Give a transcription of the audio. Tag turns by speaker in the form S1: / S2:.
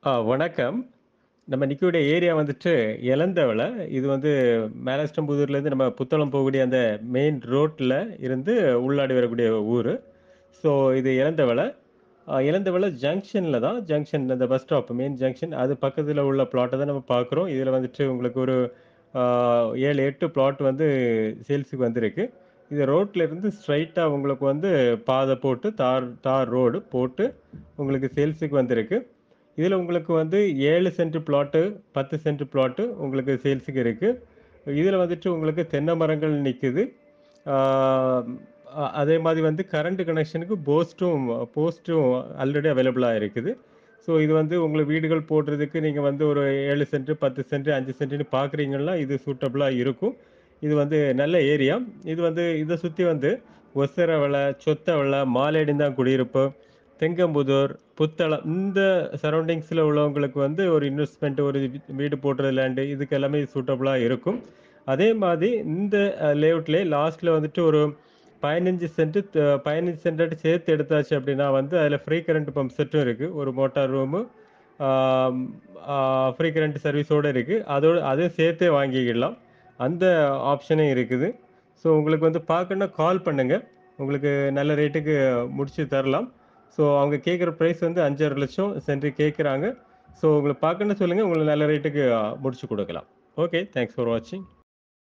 S1: வணக்கம். நம்ம நிக்கக்கூடிய ஏரியா வந்துட்டு எலந்தவள. இது வந்து மேலஸ்டம்புதூர்லேருந்து நம்ம புத்தளம் போகக்கூடிய அந்த மெயின் ரோட்ல இருந்து உள்ளாடி வரக்கூடிய ஊரு. ஸோ இது எலந்தவள. இளந்தவள ஜங்ஷன்ல தான். ஜங்ஷன் அந்த பஸ் ஸ்டாப் மெயின் ஜங்ஷன் அது பக்கத்துல உள்ள பிளாட்ட தான் நம்ம பார்க்குறோம். இதுல வந்துட்டு உங்களுக்கு ஒரு ஆ 7, 8 பிளாட் வந்து சேல்ஸுக்கு வந்திருக்கு. இது ரோட்ல இருந்து ஸ்ட்ரைட்டா உங்களுக்கு வந்து பாதை போட்டு தார் தார் ரோடு போட்டு உங்களுக்கு சேல்ஸுக்கு வந்திருக்கு. இதுல உங்களுக்கு வந்து 7 சென்ட் பிளாட்டு, 10 சென்ட் பிளாட்டு உங்களுக்கு சேல்ஸுக்கு இருக்கு. இதுல வந்துட்டு உங்களுக்கு தென்னை மரங்கள் நிக்குது. ஆ அதே மாரி வந்து கரண்ட் கனெக்ஷனுக்கு போஸ்ட்டும் ஆல்ரெடி அவைலபிளா இருக்குது. ஸோ இது வந்து உங்களுக்கு வீடுகள் போடுறதுக்கு நீங்க வந்து ஒரு 7 சென்ட், 10 சென்ட், 5 சென்ட்ன்னு பார்க்குறீங்கன்னா, இது சூட்டபிளா இருக்கும். இது வந்து நல்ல ஏரியா. இது வந்து இத சுத்தி வந்து ஒசரவள, சொத்தவள, மாலேடிந்தான் குடியிருப்பு, தெங்கம்புதூர், புத்தளம் இந்த சரவுண்டிங்ஸ்ல உள்ளவங்களுக்கு வந்து ஒரு இன்வெஸ்ட்மென்ட் ஒரு வீடு போடுற லேண்டு இதுக்கு எல்லாமே சூட்டபிளா இருக்கும். அதே மாரி இந்த லேஅவுட்லயே லாஸ்ட்ல வந்துட்டு ஒரு 15 சென்ட் 15 சென்டாட்டு சேர்த்து எடுத்தாச்சு அப்டின்னா வந்து அதில ஃப்ரீ கரண்ட் பம்ப் செட்டும் இருக்கு. ஒரு மோட்டார் ரூமு, ஆம் ஆ ஃப்ரீ கரண்ட் சர்வீஸோட இருக்கு. அதோட அதையும் சேர்த்தே வாங்கிக்கிடலாம். அந்த ஆப்ஷனும் இருக்குது. ஸோ உங்களுக்கு வந்து பார்க்கணும்னா கால் பண்ணுங்க. உங்களுக்கு நல்ல ரேட்டுக்கு முடிச்சு தரலாம். ஸோ அவங்க கேட்குற பிரைஸ் வந்து 5,5 லட்சம் சென்ட் கேட்குறாங்க. ஸோ உங்களுக்கு பார்க்கணும்னு சொல்லுங்க. உங்களுக்கு நல்ல ரேட்டுக்கு முடிச்சு குடுக்கலாம். ஓகே. தேங்க்ஸ் ஃபார் வாட்சிங்.